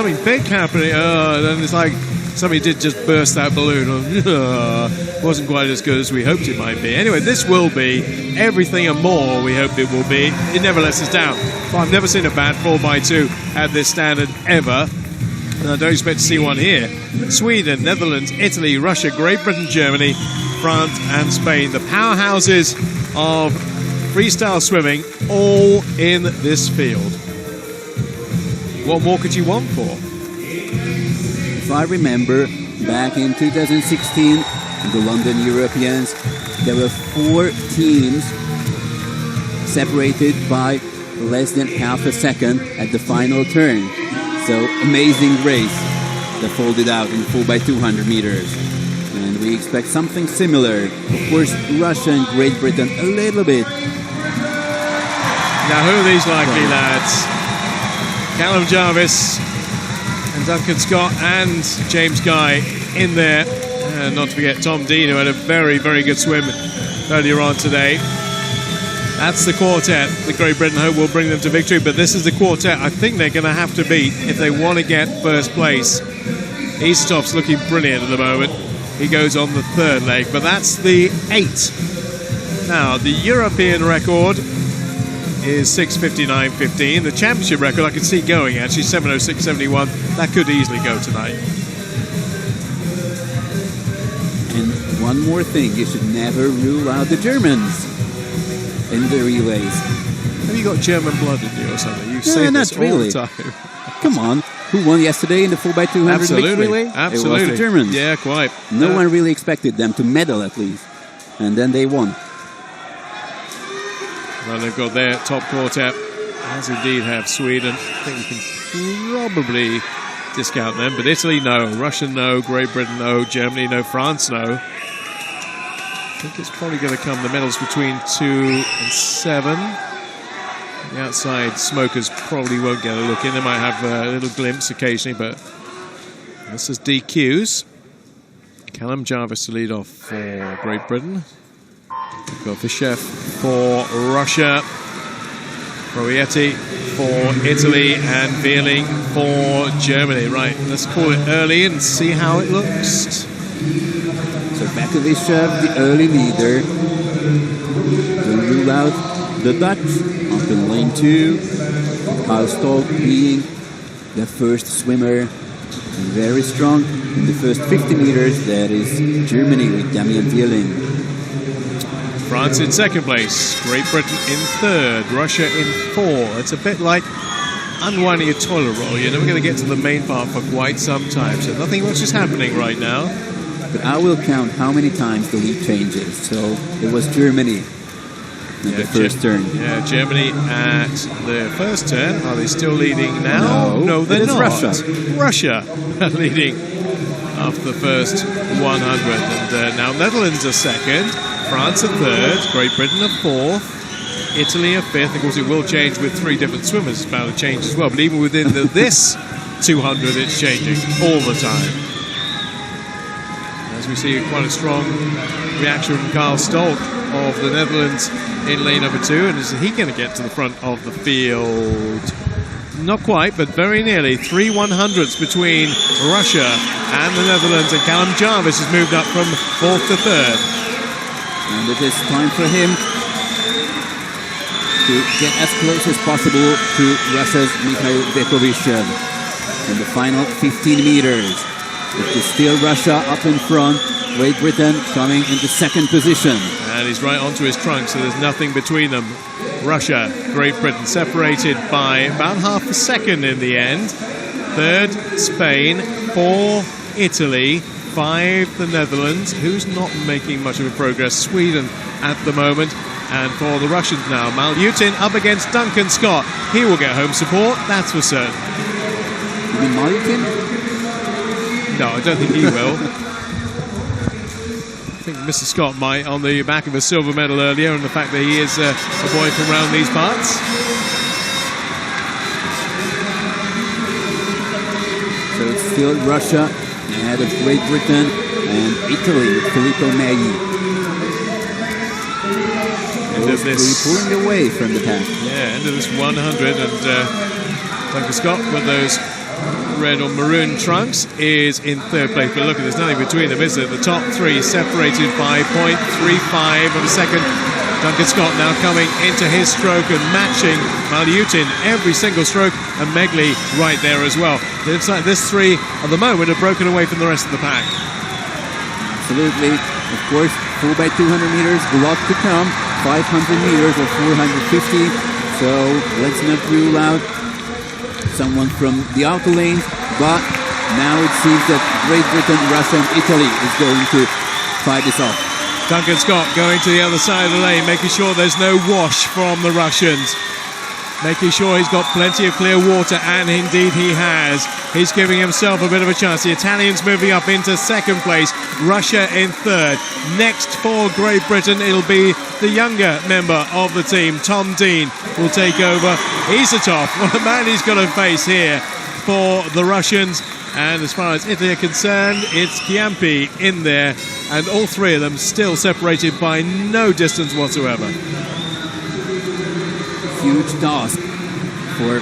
something big happening. And it's like somebody did just burst that balloon. Wasn't quite as good as we hoped it might be. Anyway, this will be everything and more we hoped it will be. It never lets us down. Well, I've never seen a bad 4x2 at this standard ever. And I don't expect to see one here. Sweden, Netherlands, Italy, Russia, Great Britain, Germany, France and Spain. The powerhouses of freestyle swimming all in this field. What more could you want for? If I remember, back in 2016, the London Europeans, there were 4 teams separated by less than half a second at the final turn. So, amazing race that folded out in 4x200 meters. And we expect something similar. Of course, Russia and Great Britain a little bit. Now, who are these likely lads? Callum Jarvis and Duncan Scott and James Guy in there. And not to forget Tom Dean, who had a very, very good swim earlier on today. That's the quartet that Great Britain hope will bring them to victory. But this is the quartet I think they're going to have to beat if they want to get first place. Easthoff's looking brilliant at the moment. He goes on the 3rd leg, but that's the 8. Now, the European record is 6:59.15. The championship record I can see going actually 7:06.71. That could easily go tonight. And one more thing, you should never rule out the Germans in the relays. Have you got German blood in you or something? You say this all really. the time. Come on, who won yesterday in the 4x200 mixed relay? Absolutely. It was the Germans. Yeah, quite. No one really expected them to medal at least, and then they won. Well, they've got their top quartet, as indeed have Sweden. I think we can probably discount them, but Italy, no. Russia, no. Great Britain, no. Germany, no. France, no. I think it's probably going to come the medals between 2 and 7. The outside smokers probably won't get a look in. They might have a little glimpse occasionally, but this is DQs. Callum Jarvis to lead off for Great Britain. We've got Fishev for Russia, Proietti for Italy, and Veerling for Germany. Right, let's call it early and see how it looks. So Bakovicev, the early leader, will rule out the Dutch up in lane 2. Karl Stolk being the first swimmer, very strong in the first 50 meters. That is Germany with Damian Veerling. France in 2nd place, Great Britain in 3rd, Russia in 4. It's a bit like unwinding a toilet roll. You're never going to get to the main part for quite some time, so nothing much is happening right now. But I will count how many times the lead changes. So it was Germany at the first turn. Yeah, Germany at the first turn. Are they still leading now? No, they're not. Russia. Russia leading after the first 100. And now Netherlands are 2nd. France a 3rd, Great Britain a 4th, Italy a 5th. Of course, it will change with 3 different swimmers. It's bound to change as well. But even within this 200, it's changing all the time. As we see quite a strong reaction from Karl Stolk of the Netherlands in lane number 2. And is he going to get to the front of the field? Not quite, but very nearly. 3 100s between Russia and the Netherlands. And Callum Jarvis has moved up from 4th to 3rd. And it is time for him to get as close as possible to Russia's Mikhail Bakovicev in the final 15 meters. It is still Russia up in front, Great Britain coming into 2nd position. And he's right onto his trunk, so there's nothing between them. Russia, Great Britain separated by about half a second in the end. 3rd, Spain. 4, Italy. 5, the Netherlands, who's not making much of a progress. Sweden at the moment. And for the Russians now, Malyutin up against Duncan Scott. He will get home support, that's for certain. You mean Malyutin? No, I don't think he will. I think Mr. Scott might, on the back of a silver medal earlier, and the fact that he is a boy from around these parts. So it's still Russia ahead of Great Britain and Italy with Filippo Maggi. Those 3 pulling away from the pack. Yeah, end of this 100, and Duncan Scott with those red or maroon trunks is in third place. But look, there's nothing between them, is there? The top three separated by 0.35 of a second. Duncan Scott now coming into his stroke and matching Maliutin every single stroke, and Megley right there as well. It looks like this three at the moment are broken away from the rest of the pack. Absolutely. Of course, 4x200 meters, a lot to come. 500 meters or 450. So let's not rule out someone from the outer lanes, but now it seems that Great Britain, Russia and Italy is going to fight this off. Duncan Scott going to the other side of the lane, making sure there's no wash from the Russians. Making sure he's got plenty of clear water, and indeed he has. He's giving himself a bit of a chance. The Italians moving up into second place, Russia in third. Next for Great Britain, it'll be the younger member of the team, Tom Dean, will take over. He's the top. What a man he's got to face here for the Russians. And as far as Italy are concerned, it's Chiampi in there, and all three of them still separated by no distance whatsoever. Huge task for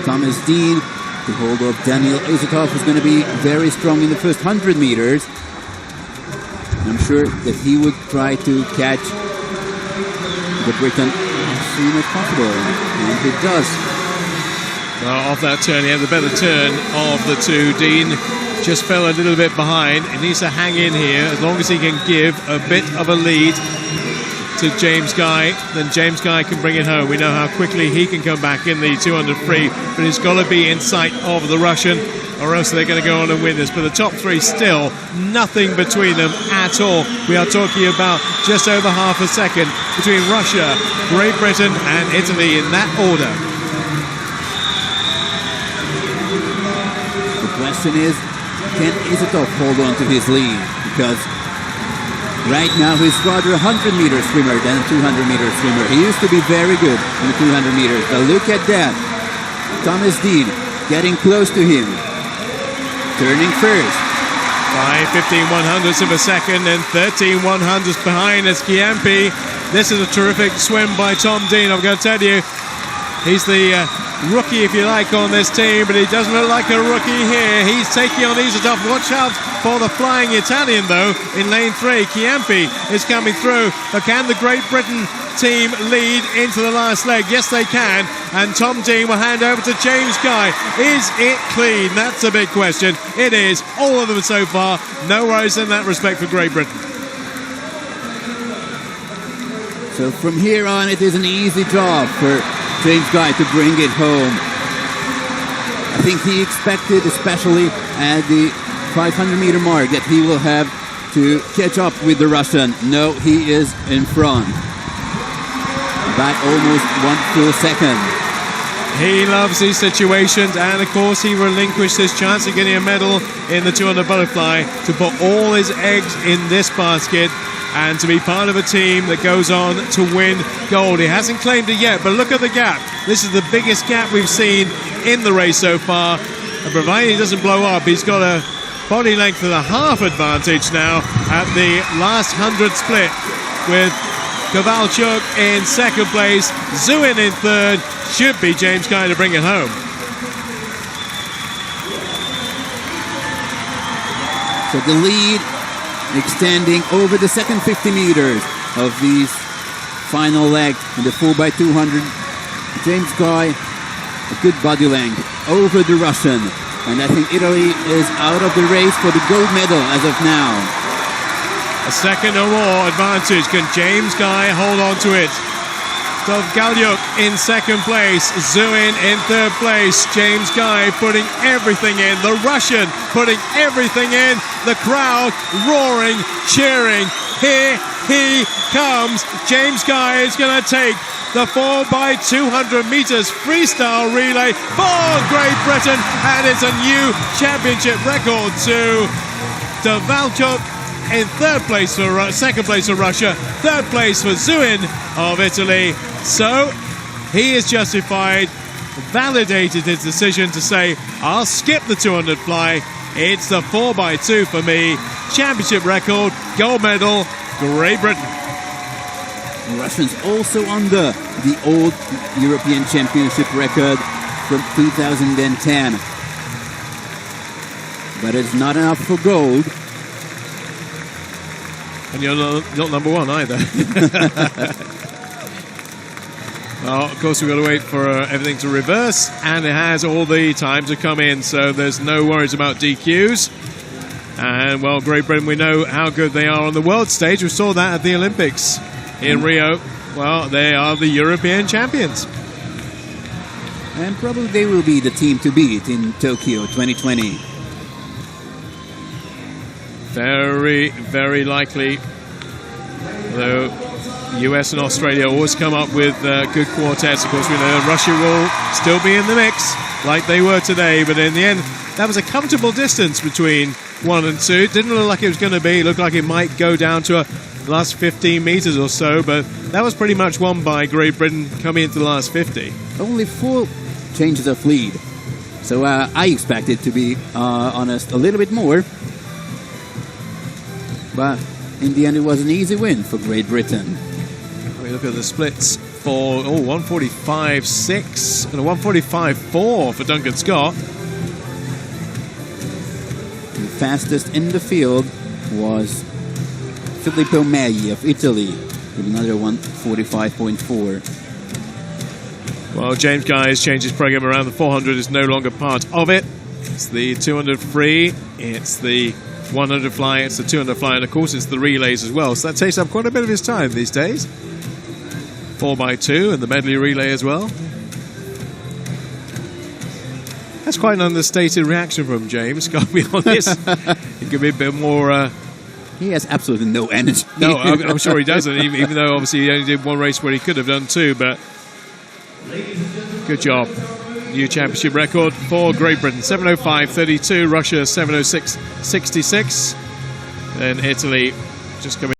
Thomas Dean to hold off Daniel Isotov, who's going to be very strong in the first 100 meters. I'm sure that he would try to catch the Briton as soon as possible, and he does. Well, off that turn, he had the better turn of the two. Dean just fell a little bit behind. He needs to hang in here. As long as he can give a bit of a lead to James Guy, then James Guy can bring it home. We know how quickly he can come back in the 200 free, but he's got to be in sight of the Russian, or else they're going to go on and win this. But the top three still nothing between them at all. We are talking about just over half a second between Russia, Great Britain and Italy in that order. The question is, can Isotov hold on to his lead? Because right now he's rather a 100-meter swimmer than a 200-meter swimmer. He used to be very good in the 200 meters. But look at that. Thomas Dean getting close to him. Turning first. By 15/100ths of a second and 13/100ths behind is Chiampi. This is a terrific swim by Tom Dean. I'm going to tell you, he's the rookie, if you like, on this team, but he doesn't look like a rookie here. He's taking on Isotov. Watch out for the flying Italian, though, in lane 3. Chiampi is coming through. But can the Great Britain team lead into the last leg? Yes, they can. And Tom Dean will hand over to James Guy. Is it clean? That's a big question. It is. All of them so far. No worries in that respect for Great Britain. So from here on, it is an easy job for James Guy to bring it home. I think he expected, especially at the 500-meter mark, that he will have to catch up with the Russian. No, he is in front by almost 1 full second. He loves these situations, and of course he relinquished his chance of getting a medal in the 200 butterfly to put all his eggs in this basket and to be part of a team that goes on to win gold. He hasn't claimed it yet, but look at the gap. This is the biggest gap we've seen in the race so far. And provided he doesn't blow up, he's got a body length and a half advantage now at the last 100 split, with Kovalchuk in second place, Zuin in third. Should be James Guy to bring it home. So the lead extending over the second 50 meters of these final leg in the 4x200. James Guy, a good body length over the Russian. And I think Italy is out of the race for the gold medal as of now. A second or more advantage. Can James Guy hold on to it? Kovalchuk in second place, Zuin in third place, James Guy putting everything in, the Russian putting everything in, the crowd roaring, cheering. Here he comes. James Guy is going to take the 4x200 meters freestyle relay for Great Britain, and it's a new championship record to Kovalchuk in third place for second place for Russia, third place for Zuin of Italy. So he is justified, validated his decision to say, I'll skip the 200 fly. It's the 4x2 for me. Championship record, gold medal, Great Britain. The Russians also under the old European Championship record from 2010. but it's not enough for gold. And you're not number one either. Well, of course, we've got to wait for everything to reverse, and it has all the time to come in, so there's no worries about DQs. And, well, Great Britain, we know how good they are on the world stage. We saw that at the Olympics in Rio. Well, they are the European champions. And probably they will be the team to beat in Tokyo 2020. Very, very likely. Though US and Australia always come up with good quartets. Of course, we know Russia will still be in the mix like they were today. But in the end, that was a comfortable distance between 1 and 2. It didn't look like it was going to be. It looked like it might go down to the last 15 meters or so. But that was pretty much won by Great Britain coming into the last 50. Only 4 changes of lead. So I expected, to be honest, a little bit more. But in the end, it was an easy win for Great Britain. We look at the splits for 145.6 and a 145.4 for Duncan Scott. The fastest in the field was Filippo Maggi of Italy with another 145.4. Well, James Guy has changed his program around. The 400 is no longer part of it. It's the 200 free, it's the 100 fly, it's the 200 fly, and of course it's the relays as well. So that takes up quite a bit of his time these days. 4x2 and the medley relay as well. That's quite an understated reaction from James, got to be honest. It could be a bit more... He has absolutely no energy. No, I'm sure he doesn't, even though obviously he only did one race where he could have done 2, but good job. New championship record for Great Britain, 7:05.32, Russia 7:06.66, then Italy just coming